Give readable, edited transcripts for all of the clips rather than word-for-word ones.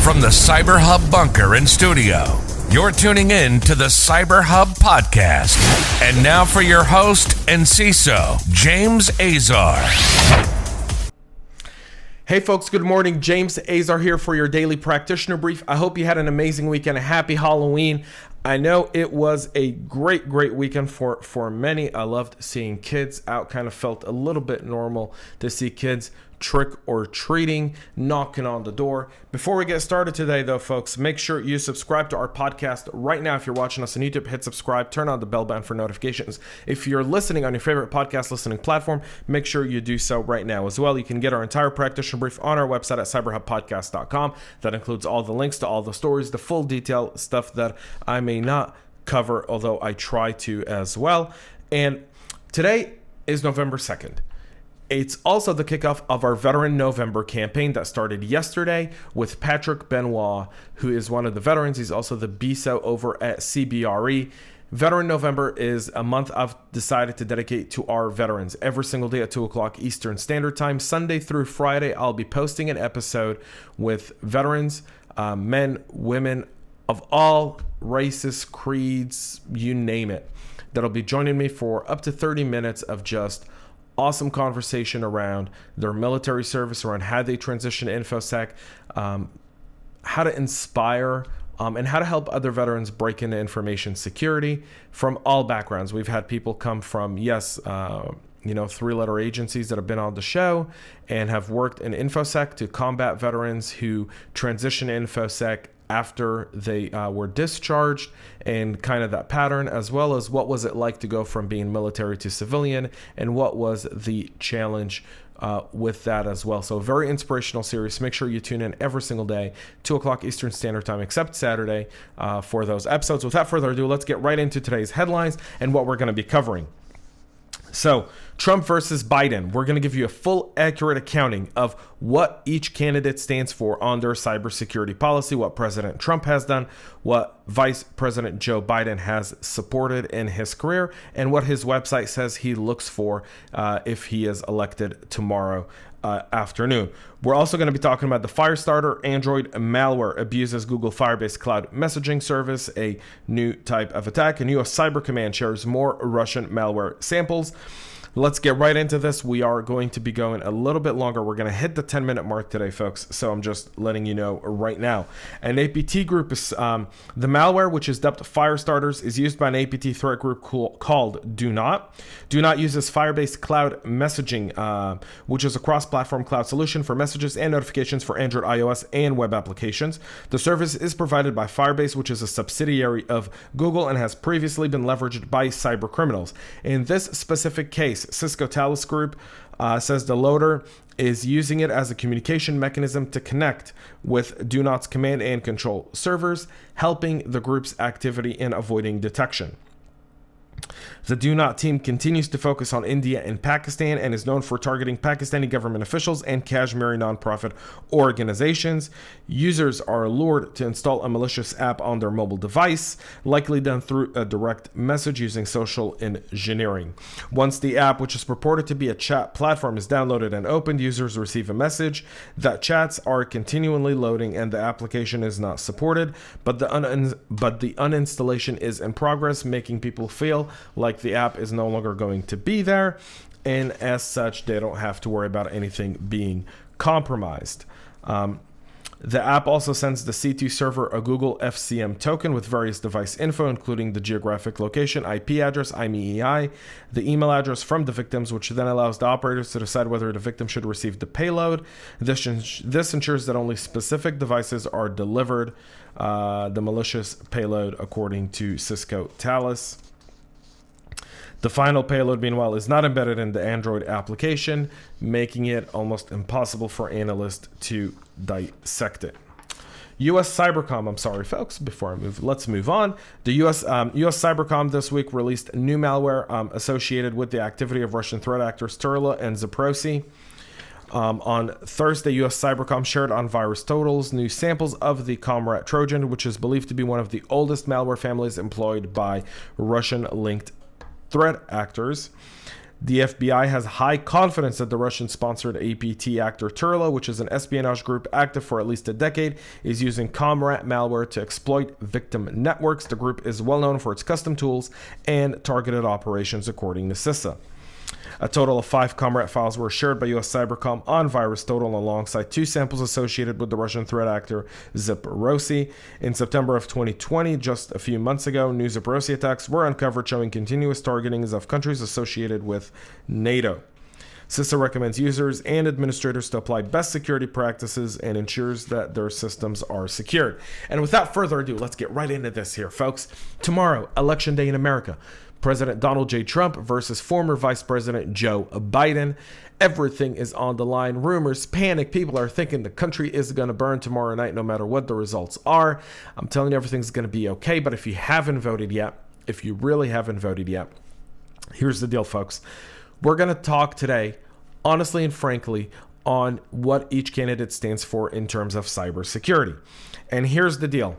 From the CyberHub bunker and studio, you're tuning in to the CyberHub podcast. And now for your host and CISO, James Azar. Hey folks, good morning. James Azar here for your daily practitioner brief. I hope you had an amazing weekend. A happy Halloween. I know it was a great weekend for many. I loved seeing kids out. Kind of felt a little bit normal to see kids trick or treating, knocking on the door. Before we get started today though, folks, make sure you subscribe to our podcast right now. If you're watching us on YouTube, hit subscribe, turn on the bell button for notifications. If you're listening on your favorite podcast listening platform, make sure you do so right now as well. You can get our entire practitioner brief on our website at cyberhubpodcast.com. That includes all the links to all the stories, the full detail stuff that I may not cover, although I try to as well. And today is November 2nd. It's also the kickoff of our Veteran November campaign that started yesterday with Patrick Benoit, who is one of the veterans. He's also the BISO over at CBRE. Veteran November is a month I've decided to dedicate to our veterans. Every single day at 2 o'clock Eastern Standard Time, Sunday through Friday, I'll be posting an episode with veterans, men, women of all races, creeds, you name it, that'll be joining me for up to 30 minutes of just awesome conversation around their military service, around how they transition to InfoSec, how to inspire and how to help other veterans break into information security from all backgrounds. We've had people come from, three-letter agencies that have been on the show and have worked in InfoSec to combat veterans who transition to InfoSec after they were discharged, and kind of that pattern, as well as what was it like to go from being military to civilian and what was the challenge with that as well. So very inspirational series. Make sure you tune in every single day, 2 o'clock Eastern Standard Time, except Saturday, for those episodes. Without further ado, let's get right into today's headlines and what we're going to be covering. So, Trump versus Biden. We're going to give you a full, accurate accounting of what each candidate stands for on their cybersecurity policy, what President Trump has done, what Vice President Joe Biden has supported in his career, and what his website says he looks for if he is elected tomorrow afternoon. We're also going to be talking about the Firestarter Android malware abuses Google Firebase cloud messaging service, a new type of attack, and U.S. Cyber Command shares more Russian malware samples. Let's get right into this. We are going to be going a little bit longer. We're going to hit the 10-minute mark today, folks. So I'm just letting you know right now. An APT group is the malware, which is dubbed Firestarters, is used by an APT threat group called Do Not. Do Not uses Firebase cloud messaging, which is a cross-platform cloud solution for messages and notifications for Android, iOS, and web applications. The service is provided by Firebase, which is a subsidiary of Google and has previously been leveraged by cyber criminals. In this specific case, Cisco Talos Group says the loader is using it as a communication mechanism to connect with Do Not's command and control servers, helping the group's activity in avoiding detection. The Do Not team continues to focus on India and Pakistan and is known for targeting Pakistani government officials and Kashmiri nonprofit organizations. Users are lured to install a malicious app on their mobile device, likely done through a direct message using social engineering. Once the app, which is purported to be a chat platform, is downloaded and opened, users receive a message that chats are continually loading and the application is not supported, but the uninstallation is in progress, making people feel like the app is no longer going to be there, and as such they don't have to worry about anything being compromised. The app also sends the C2 server a Google FCM token with various device info, including the geographic location, IP address, IMEI, the email address from the victims, which then allows the operators to decide whether the victim should receive the payload. This ensures that only specific devices are delivered the malicious payload, according to Cisco Talos. The final payload, meanwhile, is not embedded in the Android application, making it almost impossible for analysts to dissect it. U.S. Cybercom, I'm sorry, folks, before I move, let's move on. The U.S. Cybercom this week released new malware associated with the activity of Russian threat actors Turla and Zaporozhye. On Thursday, U.S. Cybercom shared on Virus Totals new samples of the Comrade Trojan, which is believed to be one of the oldest malware families employed by Russian-linked threat actors. The FBI has high confidence that the Russian-sponsored APT actor Turlo, which is an espionage group active for at least a decade, is using Comrat malware to exploit victim networks. The group is well known for its custom tools and targeted operations, according to CISA. A total of 5 Comrat files were shared by U.S. Cybercom on VirusTotal alongside 2 samples associated with the Russian threat actor Zaporozhye. In September of 2020, just a few months ago, new Zaporozhye attacks were uncovered showing continuous targetings of countries associated with NATO. CISA recommends users and administrators to apply best security practices and ensures that their systems are secured. And without further ado, let's get right into this here, folks. Tomorrow, Election Day in America. President Donald J. Trump versus former Vice President Joe Biden. Everything is on the line. Rumors, panic. People are thinking the country is going to burn tomorrow night no matter what the results are. I'm telling you, everything's going to be okay. But if you haven't voted yet, if you really haven't voted yet, here's the deal, folks. We're going to talk today, honestly and frankly, on what each candidate stands for in terms of cybersecurity. And here's the deal.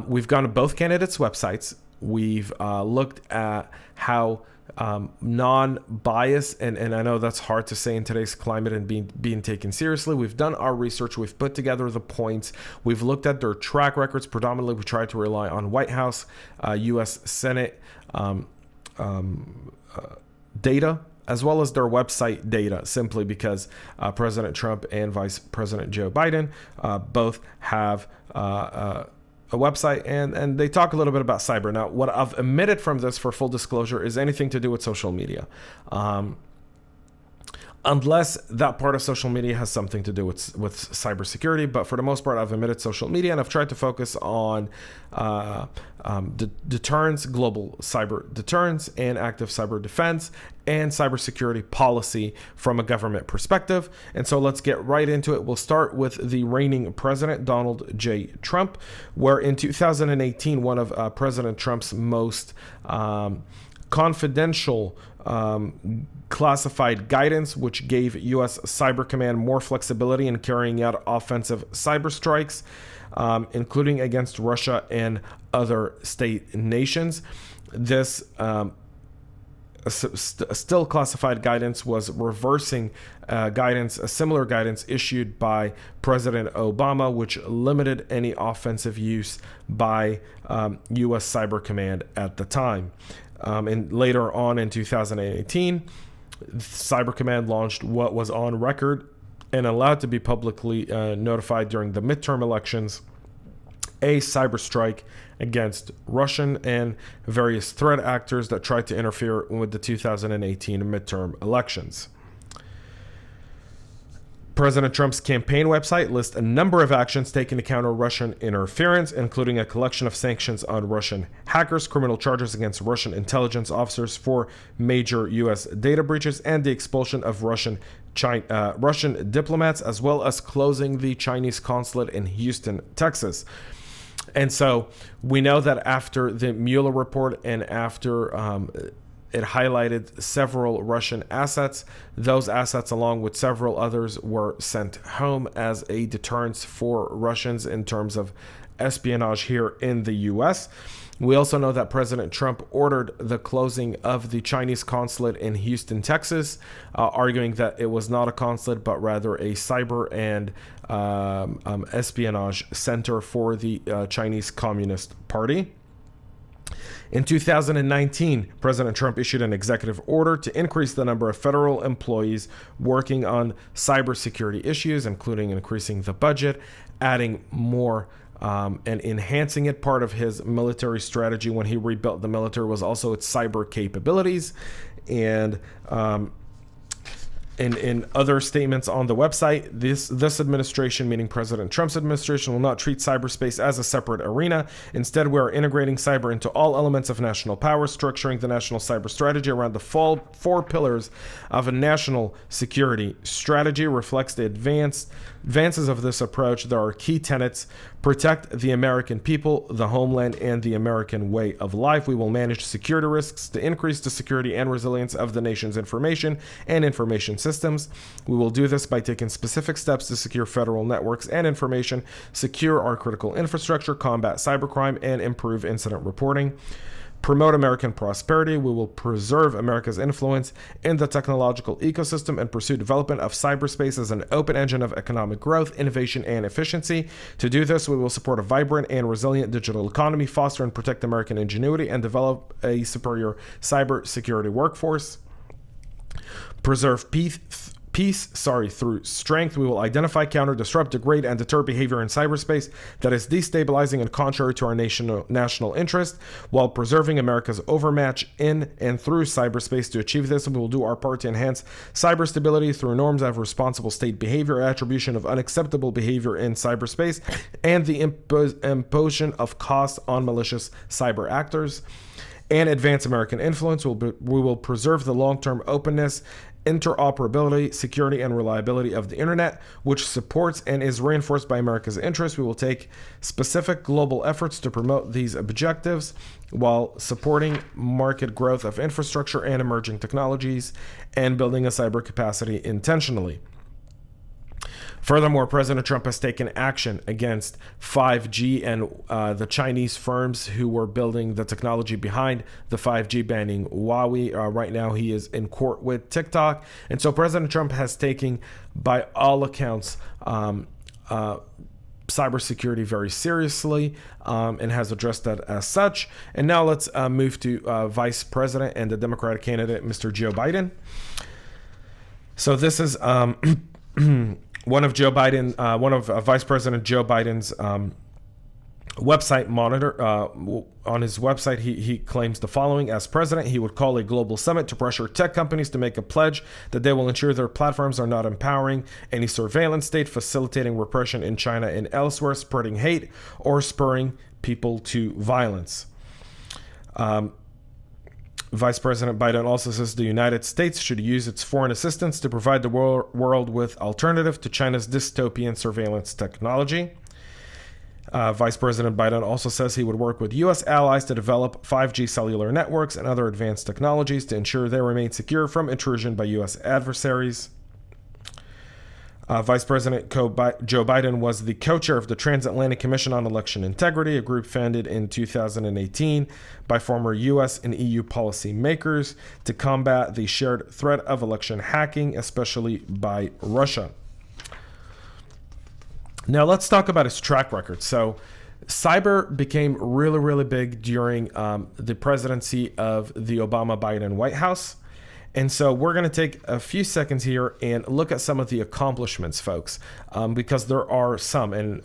We've gone to both candidates' websites. We've looked at how non-biased, and I know that's hard to say in today's climate and being taken seriously. We've done our research. We've put together the points. We've looked at their track records. Predominantly, we tried to rely on White House, U.S. Senate data, as well as their website data, simply because President Trump and Vice President Joe Biden both have a website, and they talk a little bit about cyber. Now, what I've omitted from this, for full disclosure, is anything to do with social media. Unless that part of social media has something to do with cybersecurity. But for the most part, I've omitted social media, and I've tried to focus on deterrence, global cyber deterrence, and active cyber defense, and cybersecurity policy from a government perspective. And so let's get right into it. We'll start with the reigning president, Donald J. Trump, where in 2018, one of President Trump's most confidential classified guidance, which gave U.S. Cyber Command more flexibility in carrying out offensive cyber strikes, including against Russia and other state nations. This still classified guidance was reversing a similar guidance issued by President Obama, which limited any offensive use by U.S. Cyber Command at the time. And later on in 2018, Cyber Command launched what was on record and allowed to be publicly notified during the midterm elections, a cyber strike against Russian and various threat actors that tried to interfere with the 2018 midterm elections. President Trump's campaign website lists a number of actions taken to counter Russian interference, including a collection of sanctions on Russian hackers, criminal charges against Russian intelligence officers for major U.S. data breaches, and the expulsion of Russian diplomats, as well as closing the Chinese consulate in Houston, Texas. And so we know that after the Mueller report and after it highlighted several Russian assets, those assets, along with several others, were sent home as a deterrence for Russians in terms of espionage here in the U.S. We also know that President Trump ordered the closing of the Chinese consulate in Houston, Texas, arguing that it was not a consulate, but rather a cyber and espionage center for the Chinese Communist Party. In 2019, President Trump issued an executive order to increase the number of federal employees working on cybersecurity issues, including increasing the budget, adding more and enhancing it. Part of his military strategy when he rebuilt the military was also its cyber capabilities. And in other statements on the website, this administration, meaning President Trump's administration, will not treat cyberspace as a separate arena. Instead, we are integrating cyber into all elements of national power, structuring the national cyber strategy around the four pillars of a national security strategy. Reflects the advances of this approach. There are key tenets: protect the American people, the homeland, and the American way of life. We will manage security risks to increase the security and resilience of the nation's information and information systems. We will do this by taking specific steps to secure federal networks and information, secure our critical infrastructure, combat cybercrime, and improve incident reporting. promote American prosperity. We will preserve America's influence in the technological ecosystem and pursue development of cyberspace as an open engine of economic growth, innovation, and efficiency. To do this, we will support a vibrant and resilient digital economy, foster and protect American ingenuity, and develop a superior cybersecurity workforce. Preserve peace through strength. We will identify, counter, disrupt, degrade, and deter behavior in cyberspace that is destabilizing and contrary to our national interest, while preserving America's overmatch in and through cyberspace. To achieve this, we will do our part to enhance cyber stability through norms of responsible state behavior, attribution of unacceptable behavior in cyberspace, and the imposition of costs on malicious cyber actors, and advance American influence. We will preserve the long-term openness, interoperability, security, and reliability of the internet, which supports and is reinforced by America's interests. We will take specific global efforts to promote these objectives while supporting market growth of infrastructure and emerging technologies and building a cyber capacity intentionally. Furthermore, President Trump has taken action against 5G and the Chinese firms who were building the technology behind the 5G, banning Huawei. Right now, he is in court with TikTok. And so President Trump has taken, by all accounts, cybersecurity very seriously and has addressed that as such. And now let's move to Vice President and the Democratic candidate, Mr. Joe Biden. So this is... one of Vice President Joe Biden's website monitor. On his website, he claims the following: as president, he would call a global summit to pressure tech companies to make a pledge that they will ensure their platforms are not empowering any surveillance state, facilitating repression in China and elsewhere, spreading hate, or spurring people to violence. Vice President Biden also says the United States should use its foreign assistance to provide the world with alternative to China's dystopian surveillance technology. Vice President Biden also says he would work with U.S. allies to develop 5G cellular networks and other advanced technologies to ensure they remain secure from intrusion by U.S. adversaries. Vice President Joe Biden was the co-chair of the Transatlantic Commission on Election Integrity, a group founded in 2018 by former U.S. and EU policy makers to combat the shared threat of election hacking, especially by Russia. Now let's talk about his track record. So cyber became really, really big during the presidency of the Obama-Biden White House. And so we're going to take a few seconds here and look at some of the accomplishments, folks, because there are some. And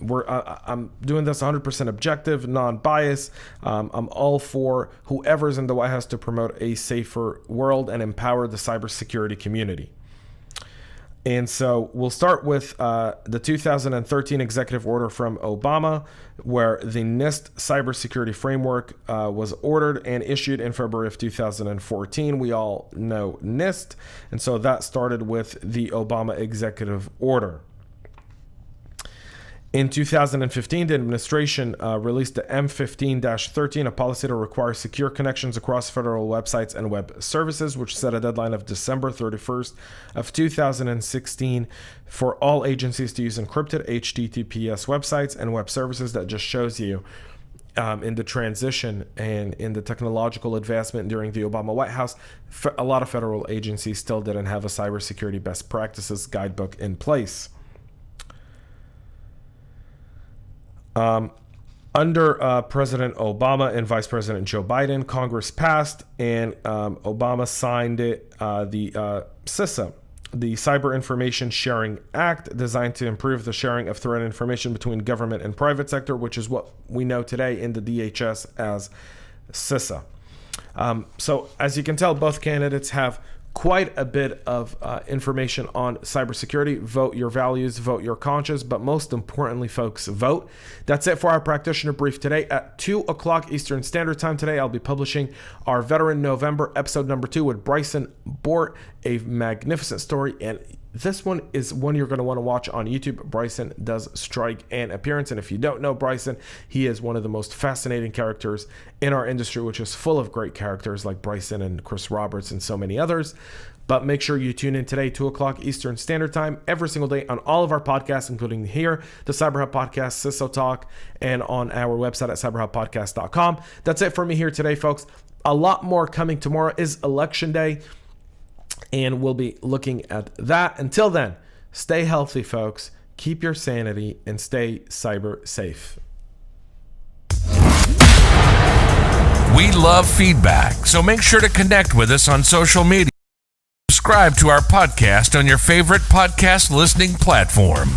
I'm doing this 100% objective, non-biased. I'm all for whoever's in the White House to promote a safer world and empower the cybersecurity community. And so we'll start with the 2013 executive order from Obama, where the NIST cybersecurity framework was ordered and issued in February of 2014. We all know NIST. And so that started with the Obama executive order. In 2015, the administration released the M15-13, a policy to require secure connections across federal websites and web services, which set a deadline of December 31st of 2016 for all agencies to use encrypted HTTPS websites and web services. That just shows you in the transition and in the technological advancement during the Obama White House, a lot of federal agencies still didn't have a cybersecurity best practices guidebook in place. Under President Obama and Vice President Joe Biden, Congress passed and Obama signed it, the CISA, the Cyber Information Sharing Act, designed to improve the sharing of threat information between government and private sector, which is what we know today in the DHS as CISA. So as you can tell, both candidates have quite a bit of information on cybersecurity. Vote your values, vote your conscience, but most importantly, folks, vote. That's it for our practitioner brief today. At 2 o'clock Eastern Standard Time today, I'll be publishing our Veteran November episode number 2 with Bryson Bort, a magnificent story, and this one is one you're going to want to watch on YouTube. Bryson does strike an appearance. And if you don't know Bryson, he is one of the most fascinating characters in our industry, which is full of great characters like Bryson and Chris Roberts and so many others. But make sure you tune in today, 2 o'clock Eastern Standard Time, every single day on all of our podcasts, including here, the CyberHub Podcast, CISO Talk, and on our website at cyberhubpodcast.com. That's it for me here today, folks. A lot more coming. Tomorrow is Election Day, and we'll be looking at that. Until then, stay healthy, folks. Keep your sanity and stay cyber safe. We love feedback, so make sure to connect with us on social media. Subscribe to our podcast on your favorite podcast listening platform.